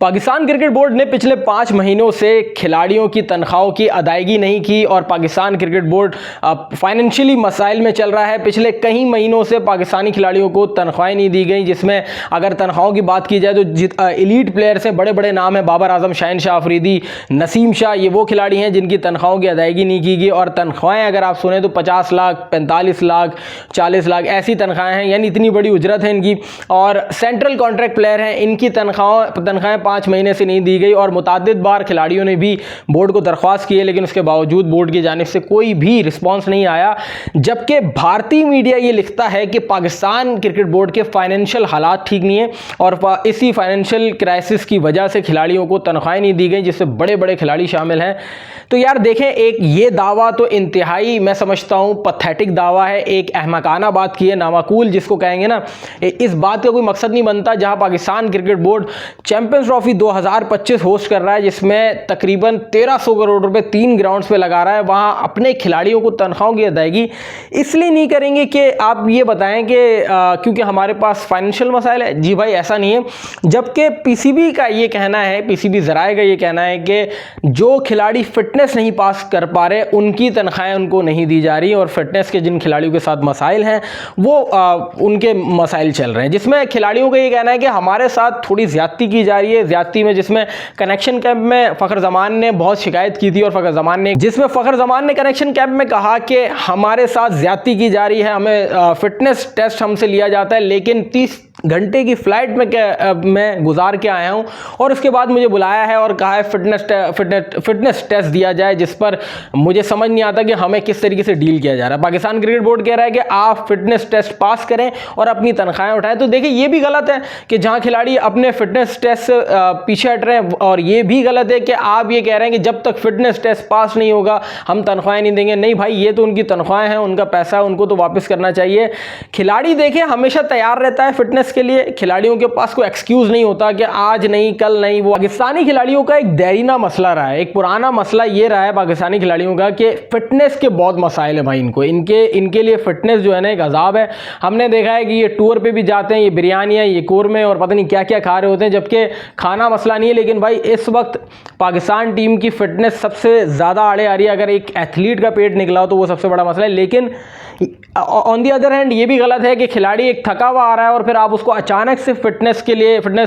Pakistan cricket board ने पिछले 5 महीनों से खिलाड़ियों की तनख्वाहों की अदायगी नहीं की और पाकिस्तान क्रिकेट बोर्ड फाइनेंशियली मसाइल में चल रहा है। पिछले कई महीनों से पाकिस्तानी खिलाड़ियों को तनख्वाहें नहीं दी गई, जिसमें अगर तनख्वाहों की बात की जाए तो एलीट प्लेयर्स हैं, बड़े बड़े नाम हैं, बाबर आजम, शहनशाह अफरीदी, नसीम शाह, ये वो खिलाड़ी हैं जिनकी तनख्वाहों की अदायगी नहीं की गई। और तनख्वाहें अगर आप सुने तो 50 लाख, 45 लाख, 40 लाख ऐसी तनख्वाहें हैं, यानी इतनी बड़ी उजरत है इनकी। और सेंट्रल कॉन्ट्रैक्ट प्लेयर हैं, इनकी तनख्वाहें 5 महीने से नहीं दी गई और मुताद्दिद बार खिलाड़ियों ने भी बोर्ड को दरख्वास्त की है, लेकिन उसके बावजूद बोर्ड की जानिब से कोई भी रिस्पॉन्स नहीं आया। जबकि भारतीय मीडिया ये लिखता है कि पाकिस्तान क्रिकेट बोर्ड के फाइनेंशियल हालात ठीक नहीं है और इसी फाइनेंशियल क्राइसिस की वजह से खिलाड़ियों को तनख्वाहें नहीं दी गई, जिसमें बड़े बड़े खिलाड़ी शामिल हैं। तो यार देखें, एक ये दावा तो इंतहाई मैं समझता हूँ पथेटिक दावा है, एक अहमकाना बात की है, नामाकूल जिसको कहेंगे ना। इस बात का कोई मकसद नहीं बनता जहां Pakistan cricket board champions trophy 2025 host कर रहा है, जिसमें तकरीबन 1300 करोड़ रुपए 3 ग्राउंड्स पे लगा रहा है, वहां अपने खिलाड़ियों को तनख्वाहों की अदायगी इसलिए नहीं करेंगे कि आप ये बताएं कि क्योंकि हमारे पास फाइनेंशियल मसाइल है। जी भाई, ऐसा नहीं है। जबकि पीसीबी का ये कहना है, पीसीबी ज़राए का ये कहना है कि जो खिलाड़ी फिटनेस नहीं पास कर पा रहे उनकी तनख्वाहें उनको नहीं दी जा रही और फिटनेस के जिन खिलाड़ियों के साथ मसाइल हैं वो उनके मसाइल चल रहे हैं, जिसमें खिलाड़ियों का ये कहना है कि हमारे साथ थोड़ी ज़्यादती की जा रही है। ज़्यादती में जिसमें कनेक्शन कैंप में फ़खर ज़मान ने बहुत शिकायत की थी और फ़खर ज़मान ने कनेक्शन कैंप में कहा कि हमारे साथ ज़्यादती की जा रही है, हमें फिटनेस टेस्ट हमसे लिया जाता है, लेकिन 30 घंटे की फ्लाइट में मैं गुजार के आया हूं और उसके बाद मुझे बुलाया है और कहा है फिटनेस टेस्ट दिया जाए, जिस पर मुझे समझ नहीं आता कि हमें किस तरीके से डील किया जा रहा है। पाकिस्तान क्रिकेट बोर्ड कह रहा है कि आप फिटनेस टेस्ट पास करें और अपनी तनख्वाहें उठाएं। तो देखिए, ये भी गलत है कि जहां खिलाड़ी अपने फिटनेस टेस्ट से पीछे हट रहे हैं, और ये भी गलत है कि आप ये कह रहे हैं कि जब तक फिटनेस टेस्ट पास नहीं होगा हम तनख्वाहें नहीं देंगे। नहीं भाई, ये तो उनकी तनख्वाहें हैं, उनका पैसा है, उनको तो वापस करना चाहिए। खिलाड़ी देखिए हमेशा तैयार रहता है फिटनेस के लिए, खिलाड़ियों के पास कोई एक्सक्यूज नहीं होता कि आज नहीं कल नहीं। वो पाकिस्तानी खिलाड़ियों का एक देरीना मसला रहा है, एक पुराना मसला ये रहा है पाकिस्तानी खिलाड़ियों का कि फिटनेस के बहुत मसाइल है भाई। इनके लिए फिटनेस जो है ना एक अजाब है। हमने देखा है कि ये टूर पे भी जाते हैं, ये बिरयानियाँ, ये कोरमे और पता नहीं क्या क्या खा रहे होते हैं, जबकि खाना मसला नहीं है। लेकिन भाई इस वक्त पाकिस्तान टीम की फिटनेस सबसे ज़्यादा आड़े आ रही है। अगर एक एथलीट का पेट निकला हो तो वो सबसे बड़ा मसला है। लेकिन ऑन दी अदर हैंड ये भी गलत है कि खिलाड़ी एक थका हुआ आ रहा है और फिर आप उसको अचानक से फिटनेस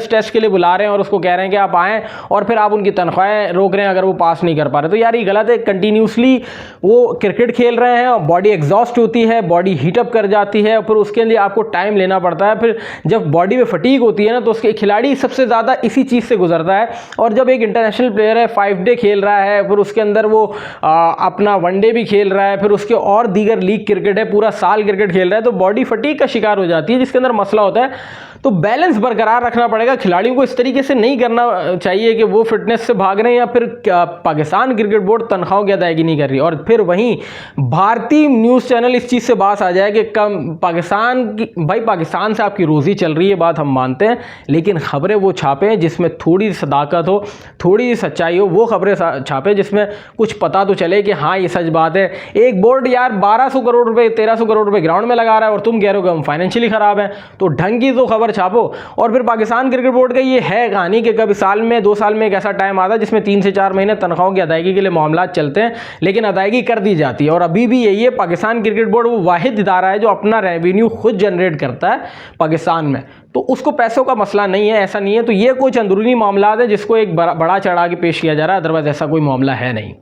टेस्ट के लिए बुला रहे हैं और उसको कह रहे हैं कि आप आएँ, और फिर आप उनकी तनख्वाहें रोक रहे हैं अगर वो पास नहीं कर पा रहे। तो यार ये गलत है। कंटिन्यूसली वो क्रिकेट खेल रहे हैं और बॉडी एग्जॉस्ट होती है, बॉडी हीटअप कर जाती है, फिर उसके लिए आपको टाइम लेना पड़ता है। फिर जब बॉडी में फटीग होती है ना, तो उसके खिलाड़ी सबसे ज़्यादा इसी चीज़ से गुजरता है। और जब एक इंटरनेशनल प्लेयर है, 5 डे खेल रहा है, फिर उसके अंदर वो अपना 1 डे भी खेल रहा है, फिर उसके और दीगर लीग क्रिकेट है, पूरा साल क्रिकेट खेल रहा है, तो बॉडी फटीग का शिकार हो जाती है, जिसके अंदर मसला होता है। तो बैलेंस बरकरार रखना पड़ेगा। खिलाड़ियों को इस तरीके से नहीं करना चाहिए कि वो फिटनेस से भाग रहे हैं या फिर पाकिस्तान क्रिकेट बोर्ड तनख्वाहों की अदायगी नहीं कर रही। और फिर वहीं भारतीय न्यूज़ चैनल इस चीज़ से बात आ जाए कि पाकिस्तान से आपकी रोज़ी चल रही है, बात हम मानते हैं, लेकिन खबरें वो छापें जिसमें थोड़ी सदाकत हो, थोड़ी सच्चाई हो। वो खबरें छापें जिसमें कुछ पता तो चले कि हाँ ये सच बात है। एक बोर्ड यार 1200 करोड़ रुपए, 1300 करोड़ रुपए ग्राउंड में लगा रहा है और तुम कह रहे हो कि हम फाइनेंशियली ख़राब हैं, तो ढंग की तो खबर छापो। और फिर पाकिस्तान क्रिकेट बोर्ड का ये है कहानी कि कभी साल में 2 साल में एक ऐसा टाइम आता है जिसमें 3 से 4 महीने तनख्वाहों की अदायगी के लिए मामला चलते हैं, लेकिन अदायगी कर दी जाती है। और अभी भी यही है, पाकिस्तान क्रिकेट बोर्ड वो वाहिद इदारा है जो अपना रेवेन्यू खुद जनरेट करता है पाकिस्तान में, तो उसको पैसों का मसला नहीं है, ऐसा नहीं है। तो ये कुछ अंदरूनी मामला है जिसको एक बड़ा चढ़ा के पेश किया जा रहा है, अदरवाइज ऐसा कोई मामला है नहीं।